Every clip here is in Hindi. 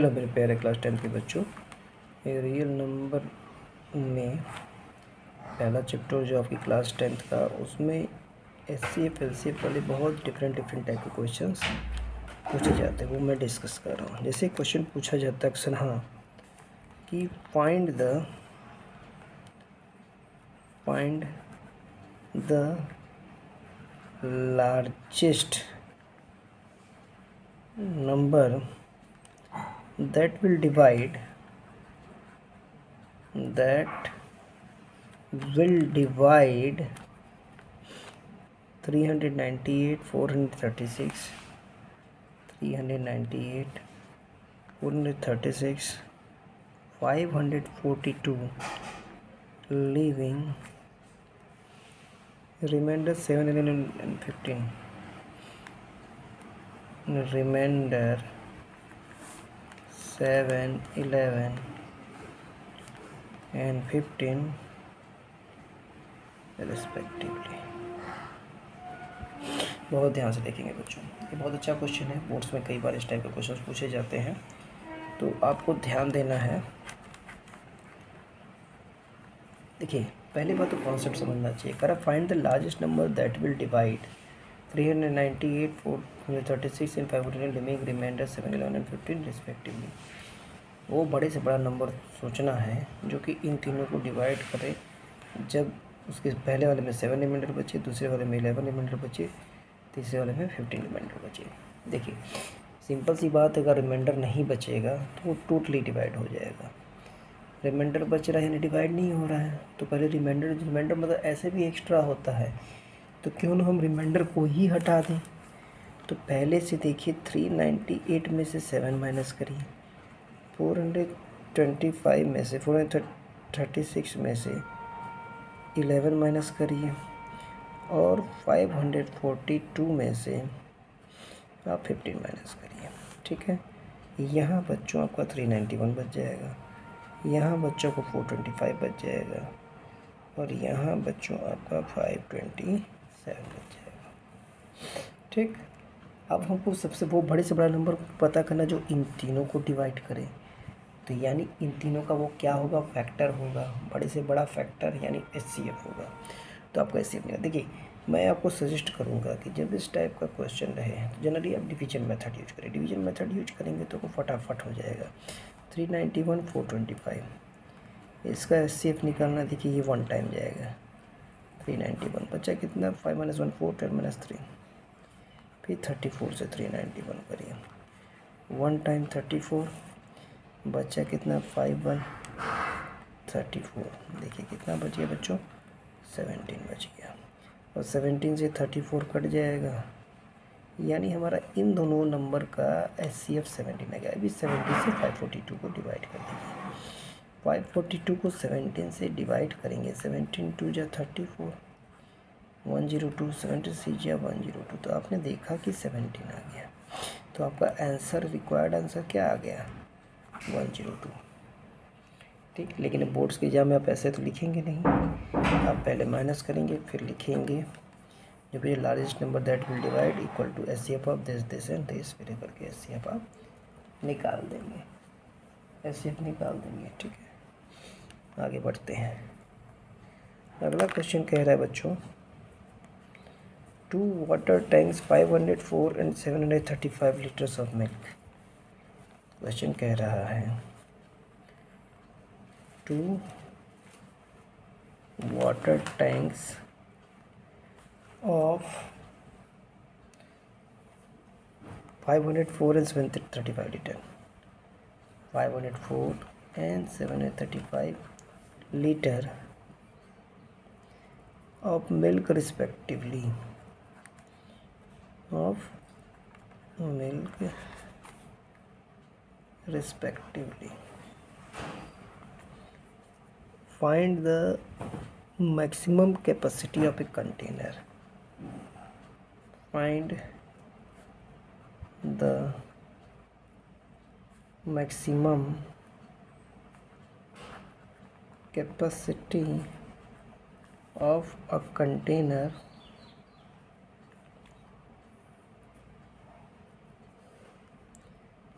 चलो मेरे प्यारे क्लास 10 के बच्चों, ये रियल नंबर में पहला चैप्टर जो आपकी क्लास 10th का, उसमें एचसीएफ एलसीएफ वाले बहुत डिफरेंट टाइप के क्वेश्चंस पूछे जाते हैं, वो मैं डिस्कस कर रहा हूँ। जैसे क्वेश्चन पूछा जाता है अक्सर, हाँ, कि find the largest number that will divide 398 436 542 leaving remainder 715 remainder 7 11 and 15 respectively। बहुत ध्यान से देखेंगे बच्चों, ये बहुत अच्छा क्वेश्चन है। बोर्ड्स में कई बार इस टाइप के क्वेश्चन पूछे जाते हैं, तो आपको ध्यान देना है। देखिए, पहली बात तो कॉन्सेप्ट समझना चाहिए। कर find the largest number that will divide 398 436 and 500 leaving remainder 7 11 and 15 respectively. वो बड़े से बड़ा नंबर सोचना है जो कि इन तीनों को डिवाइड करे। जब उसके पहले वाले में 7 रिमाइंडर बचे, दूसरे वाले में 11 रिमाइंडर बचे, तीसरे वाले में 15 रिमाइंडर बचे। देखिए, सिंपल सी बात है, अगर रिमाइंडर नहीं बचेगा तो वो टोटली डिवाइड हो जाएगा। रिमाइंडर बच रहा है यानी डिवाइड नहीं हो रहा है, तो पहले रिमाइंडर मतलब ऐसे भी एक्स्ट्रा होता है, तो क्यों ना हम रिमाइंडर को ही हटा दें। तो पहले से देखिए, 398 में से 7 माइनस करिए, 425 में से 436 में से 11 माइनस करिए, और 542 में से आप 15 माइनस करिए। ठीक है, यहाँ बच्चों आपका 391 बच जाएगा, यहाँ बच्चों को 425 बच जाएगा, और यहाँ बच्चों आपका 527 बच जाएगा। ठीक, अब हमको सबसे वो बड़े से बड़ा नंबर पता करना जो इन तीनों को डिवाइड करे। तो यानी इन तीनों का वो क्या होगा, फैक्टर होगा, बड़े से बड़ा फैक्टर यानी एचसीएफ होगा। तो आपको एचसीएफ नहीं। देखिए, मैं आपको सजेस्ट करूंगा कि जब इस टाइप का क्वेश्चन रहे तो जनरली आप डिवीजन मेथड यूज करें। डिवीजन मेथड यूज करेंगे तो फटाफट हो जाएगा। 391 425, इसका एचसीएफ निकालना। देखिए, ये 1 टाइम जाएगा। 391 बचा कितना, 5 - 1 4 10 - 3, फिर 34 से 391 करिए, 1 टाइम 34 बचा कितना, 5 1 34। देखिए कितना बच गया बच्चों, 17 बच गया, और 17 से 34 कट जाएगा, यानी हमारा इन दोनों नंबर का एचसीएफ 17 आ गया। अभी 70 से 542 को डिवाइड कर दीजिए। 542 को 17 से डिवाइड करेंगे, 17 2 जा 34, 102, 76 जा 102, तो आपने देखा कि 17 आ गया। तो आपका आंसर, रिक्वायर्ड आंसर क्या आ गया, 102। ठीक, लेकिन बोर्ड्स के एग्जाम में आप ऐसे तो लिखेंगे नहीं, आप पहले माइनस करेंगे फिर लिखेंगे। जो भी largest number that will divide equal to HCF of this and this, फिर करके एचसीएफ आप निकाल देंगे, एचसीएफ निकाल देंगे। ठीक है, आगे बढ़ते हैं। अगला क्वेश्चन कह रहा है बच्चों, 2 water tanks 504 and 735 litres of milk. Question कह रहा है 2 water tanks of 504 and 735 liter, 504 and 735 liter of milk respectively, find the maximum capacity of a container. Find the maximum capacity of a container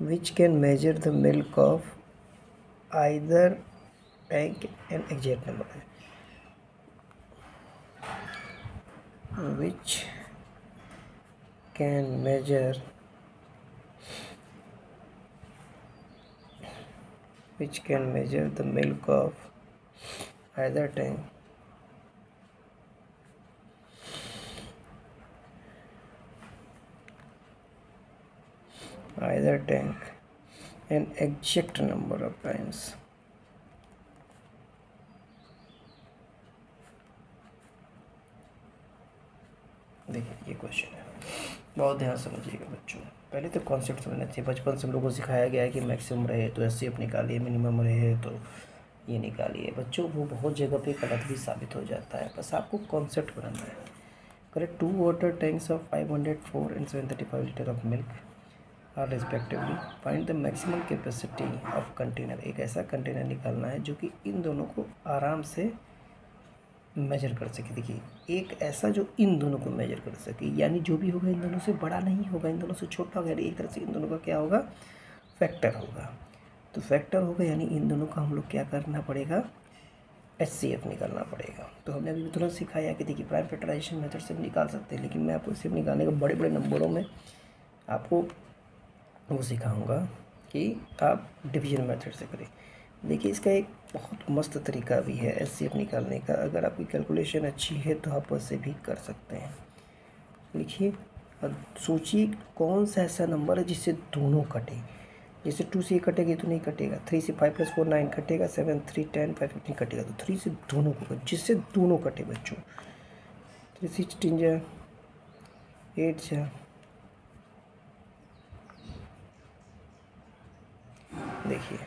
which can measure the milk of either tank and exact number है, which can measure the milk of either tank an exact number of times. देखिए ये क्वेश्चन है, बहुत ध्यान समझिएगा बच्चों। पहले तो कॉन्सेप्ट समझना चाहिए। बचपन से हम लोगों को सिखाया गया है कि मैक्सिमम रहे तो एचसीएफ निकालिए, मिनिमम रहे तो ये निकालिए। बच्चों वो बहुत जगह पे गलत भी साबित हो जाता है, बस आपको कॉन्सेप्ट बनाना है। Correct 2 water tanks of 504 and 735 litre of milk are respectively. Find the maximum capacity of container. एक ऐसा कंटेनर निकालना है जो कि इन दोनों को आराम से मेजर कर सके। देखिए एक ऐसा जो इन दोनों को मेजर कर सके, यानी जो भी होगा इन दोनों से बड़ा नहीं होगा, इन दोनों से छोटा होगा, एक तरह से इन दोनों का क्या होगा, फैक्टर होगा। तो फैक्टर होगा यानी इन दोनों का हम लोग क्या करना पड़ेगा, एचसीएफ निकालना पड़ेगा। तो हमने अभी तुरंत सिखाया कि देखिए प्राइम फैक्टराइजेशन मेथड से निकाल सकते हैं, लेकिन मैं आपको एचसीएफ निकालने का बड़े बड़े नंबरों में आपको वो सिखाऊंगा कि आप डिवीजन मेथड से करें। देखिए इसका एक बहुत मस्त तरीका भी है एचसीएफ निकालने का। अगर आपकी कैलकुलेशन अच्छी है तो आप उससे भी कर सकते हैं। लिखिए और सोचिए कौन सा ऐसा नंबर है जिससे दोनों कटे। जैसे 2 से कटेगी तो नहीं कटेगा, 3 से 5 + 4 9 कटेगा, 7 3 10 5 15 कटेगा। तो 3 से दोनों को, जिससे दोनों कटे बच्चों। 3 16 जा 8 जा, देखिए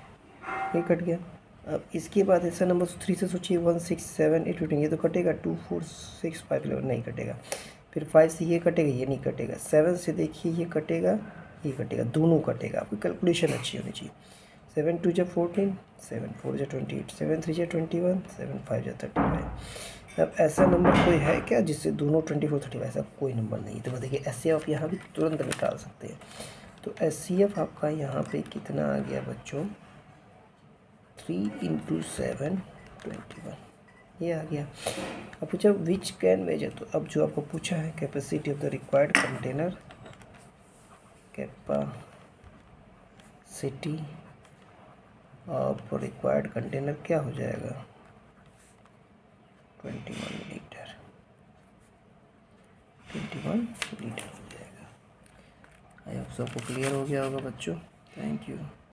ये कट गया। अब इसके बाद ऐसा नंबर 3 से सोचिए 1 6 7 8 15, ये तो कटेगा। 2 4 6 5 11 नहीं कटेगा। फिर 5 से ये कटेगा, ये नहीं कटेगा। 7 से देखिए ये कटेगा, ये कटेगा, दोनों कटेगा। आपकी कैलकुलेशन अच्छी होनी चाहिए। 7 2 जा 14, 7 4 जा 28, 7 3 जा 21, 7 5 जा 35। अब ऐसा नंबर कोई है क्या जिससे दोनों 24 35? ऐसा कोई नंबर नहीं। तो देखिए एचसीएफ यहाँ भी तुरंत निकाल सकते हैं। तो एचसीएफ आपका यहाँ पे कितना आ गया बच्चों, 3 × 7 21, ये आ गया। अब पूछा विच कैन मेजर। तो अब जो आपको पूछा है capacity of the required container, capacity of required container क्या हो जाएगा, 21 लीटर, 21 लीटर हो जाएगा। आई होप सबको क्लियर हो गया होगा बच्चों। Thank you.